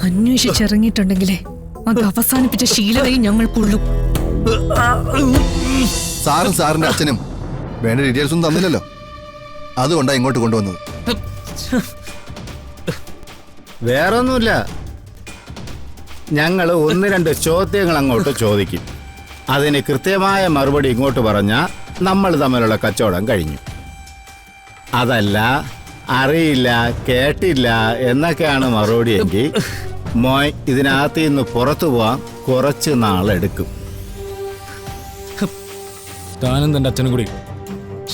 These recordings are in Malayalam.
അന്വേഷിച്ചിറങ്ങിയിട്ടുണ്ടെങ്കിലേ അത് അവസാനിപ്പിച്ച ശീലതയും ഞങ്ങൾക്കുള്ളൂ. സാറും സാറിന്റെ അച്ഛനും വേണ്ട ഡീറ്റെയിൽസ് ഒന്നും തന്നില്ലല്ലോ, അതുകൊണ്ടാണ് ഇങ്ങോട്ട് കൊണ്ടുവന്നത്. വേറൊന്നുമില്ല, ഞങ്ങൾ 1-2 ചോദ്യങ്ങൾ അങ്ങോട്ട് ചോദിക്കും. അതിന് കൃത്യമായ മറുപടി ഇങ്ങോട്ട് പറഞ്ഞാൽ നമ്മൾ തമ്മിലുള്ള കച്ചവടം കഴിഞ്ഞു. അതല്ല, അറിയില്ല, കേട്ടില്ല എന്നൊക്കെയാണ് മറുപടിയെങ്കിൽ മോയ് ഇതിനകത്ത് നിന്ന് പുറത്തു പോവാൻ കുറച്ച് നാളെടുക്കും. താനും തന്റെ അച്ഛനും കൂടി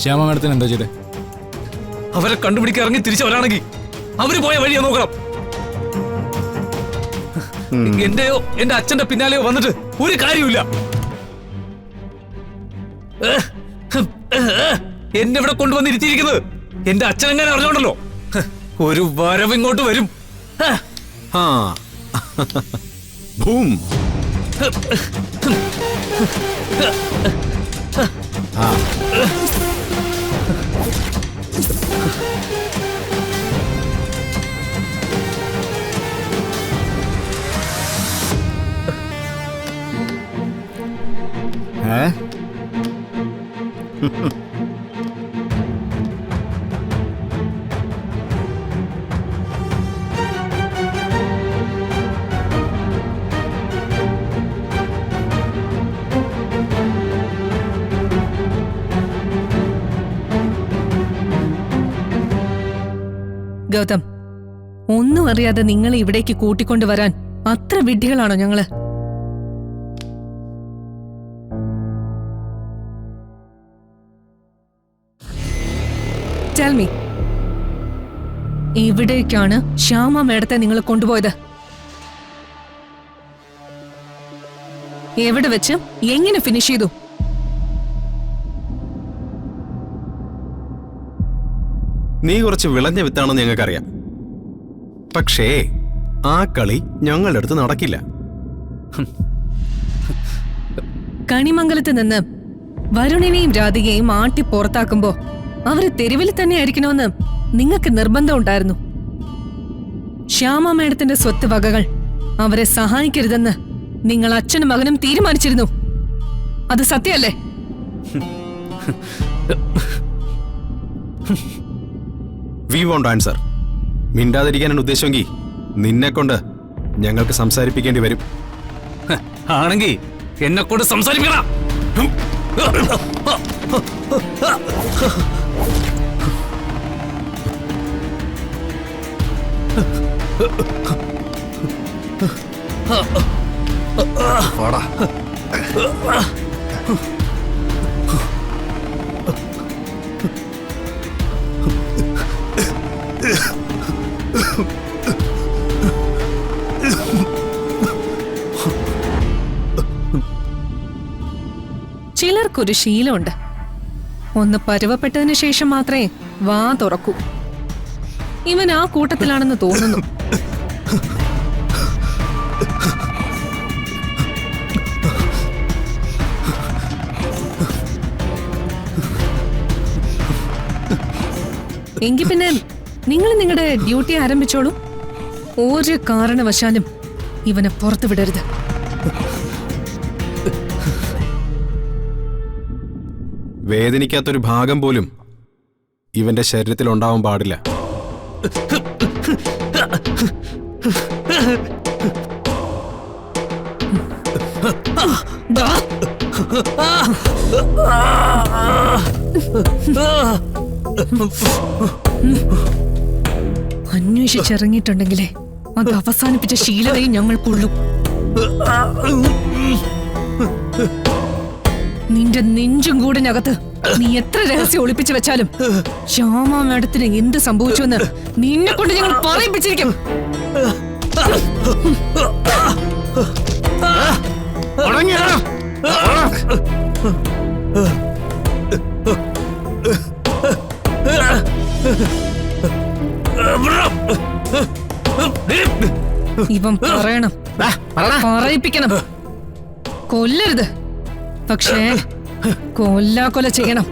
ശ്യാമ മേഡത്തിന് എന്താ ചെയ്തേ? അവരെ കണ്ടുപിടിക്കാൻ ഇറങ്ങി തിരിച്ചവരാണെങ്കിൽ അവര് പോയ വഴിയാ നോക്കണം. എന്റെയോ എന്റെ അച്ഛന്റെ പിന്നാലെയോ വന്നിട്ട് ഒരു കാര്യമില്ല. എന്നെ ഇവിടെ കൊണ്ടുവന്നിരുത്തിയിരിക്കുന്നത് എന്റെ അച്ഛൻ എങ്ങനെ അറിഞ്ഞോണ്ടല്ലോ ഒരു വരവ് ഇങ്ങോട്ട് വരും. ഭൂം. ഗൗതം, ഒന്നും അറിയാതെ നിങ്ങളെ ഇവിടേക്ക് കൂട്ടിക്കൊണ്ടുവരാൻ അത്ര വിഡ്ഢികളാണോ ഞങ്ങള്? Tell me, എവിടേക്കാണ് ശ്യാമ മേഡത്തെ നിങ്ങൾ കൊണ്ടുപോയത്? എവിടെ വെച്ച് എങ്ങനെ ഫിനിഷ് ചെയ്തു? നീ കുറച്ച് വിളഞ്ഞ വിത്താണെന്ന് ഞങ്ങൾക്കറിയാം, പക്ഷേ ആ കളി ഞങ്ങളുടെ അടുത്ത് നടക്കില്ല. കണിമംഗലത്ത് നിന്ന് വരുണിനെയും രാധികയും ആട്ടി പുറത്താക്കുമ്പോ അവര് തെരുവിൽ തന്നെ ആയിരിക്കണമെന്ന് നിങ്ങൾക്ക് നിർബന്ധം ഉണ്ടായിരുന്നു. ശ്യാമ മേഡത്തിന്റെ സ്വത്ത് വകകൾ അവരെ സഹായിക്കരുതെന്ന് നിങ്ങൾ അച്ഛനും മകനും തീരുമാനിച്ചിരുന്നു. അത് സത്യമല്ലേ? We won't answer. മിണ്ടാതിരിക്കാനാണ് ഉദ്ദേശമെങ്കിൽ നിന്നെ കൊണ്ട് ഞങ്ങൾക്ക് സംസാരിപ്പിക്കേണ്ടി വരും. ആണെങ്കിൽ എന്നെ കൊണ്ട് സംസാരിക്കണം. വാടാ. ചിലർക്കൊരു ശീലമുണ്ട്, ഒന്ന് പരുവപ്പെട്ടതിന് ശേഷം മാത്രമേ വാ തുറക്കൂ. ഇവൻ ആ കൂട്ടത്തിലാണെന്ന് തോന്നുന്നു. എങ്കിൽ പിന്നെ നിങ്ങൾ നിങ്ങളുടെ ഡ്യൂട്ടി ആരംഭിച്ചോളൂ. ഒരു കാരണവശാലും ഇവനെ പുറത്തു വിടരുത്. വേദനിക്കാത്തൊരു ഭാഗം പോലും ഇവന്റെ ശരീരത്തിൽ ഉണ്ടാവാൻ പാടില്ല. അന്വേഷിച്ചിറങ്ങിയിട്ടുണ്ടെങ്കിലേ അത് അവസാനിപ്പിച്ച ശീലതയും ഞങ്ങൾക്കുള്ളൂ. നിന്റെ നെഞ്ചും കൂടിനകത്ത് നീ എത്ര രഹസ്യം ഒളിപ്പിച്ചു വെച്ചാലും ശ്യാമ മേഡത്തിന് എന്ത് സംഭവിച്ചുവെന്ന് നിന്നെ കൊണ്ട് ഞങ്ങൾ പറയിപ്പിച്ചിരിക്കും. ഇവൻ പറയണം, പറയിപ്പിക്കണം. കൊല്ലരുത്, പക്ഷേ കൊല്ലാക്കൊല ചെയ്യണം.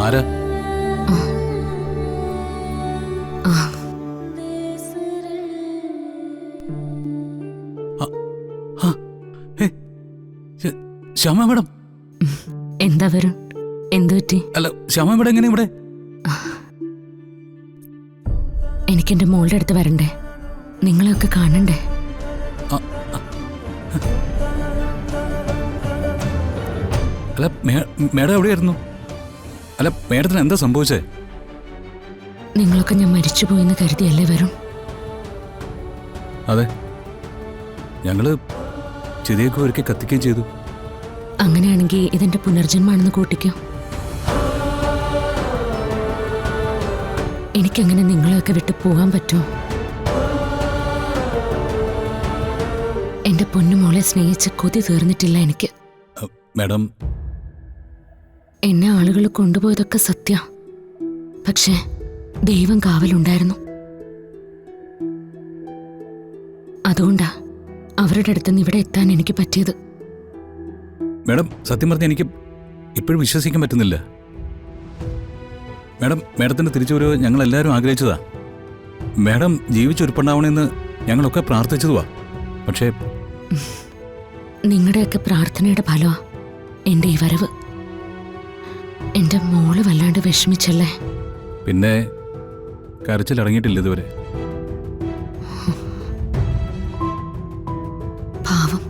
ആരാ? ശ്യാമ മേഡം. എന്താ വരുൺ, എന്തു പറ്റി? അല്ല, ശ്യാമ മേഡം എങ്ങനെ ഇവിടെ? എനിക്കെന്റെ മോളുടെ അടുത്ത് വരണ്ടേ, നിങ്ങളെയൊക്കെ കാണണ്ടേ? അല്ല, മേഡം എവിടെയായിരുന്നു? അല്ല, മേഡത്തിന് എന്താ സംഭവിച്ചേ? നിങ്ങളൊക്കെ ഞാൻ മരിച്ചുപോയെന്ന് കരുതിയല്ലേ വരുൺ? അതെ, ഞങ്ങള് ചിതയൊക്കെ ഒരുക്കി കത്തിക്കുകയും ചെയ്തു. അങ്ങനെയാണെങ്കിൽ ഇതെന്റെ പുനർജന്മാണെന്ന് കൂട്ടിക്കോ. എനിക്കങ്ങനെ നിങ്ങളെയൊക്കെ വിട്ടു പോകാൻ പറ്റുമോ? എന്റെ പൊന്നുമോളെ സ്നേഹിച്ച് കൊതി തീർന്നിട്ടില്ല എനിക്ക്. മേഡം, എന്നെ ആളുകൾ കൊണ്ടുപോയതൊക്കെ സത്യ, പക്ഷേ ദൈവം കാവലുണ്ടായിരുന്നു. അതുകൊണ്ടാ അവരുടെ അടുത്തുനിന്ന് ഇവിടെ എത്താൻ എനിക്ക് പറ്റിയത്. മേഡം, സത്യം പറഞ്ഞാൽ എനിക്ക് ഇപ്പോഴും വിശ്വസിക്കാൻ പറ്റുന്നില്ല. മേഡത്തിന്റെ തിരിച്ചുവരവ് ഞങ്ങൾ എല്ലാവരും ആഗ്രഹിച്ചതാ. മേഡം ജീവിച്ചൊരുപ്പുണ്ടാവണമെന്ന് ഞങ്ങളൊക്കെ പ്രാർത്ഥിച്ചതുവാ. പക്ഷേ നിങ്ങളുടെയൊക്കെ പ്രാർത്ഥനയുടെ ഫലമാ എന്റെ ഈ വരവ്. എന്റെ മോള് വല്ലാണ്ട് വിഷമിച്ചല്ലേ? പിന്നെ കരച്ചിലടങ്ങിയിട്ടില്ല ഇതുവരെ. പാവം.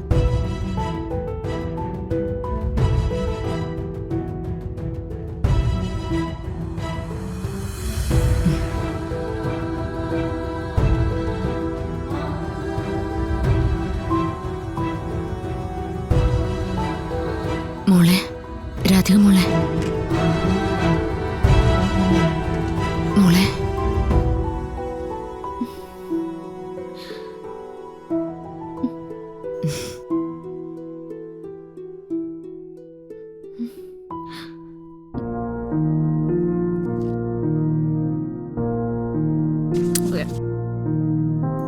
മോളെ, രാധിക മോളെ, മോളെ.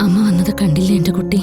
അമ്മ വന്നത് കണ്ടില്ലേ എന്റെ കുട്ടി?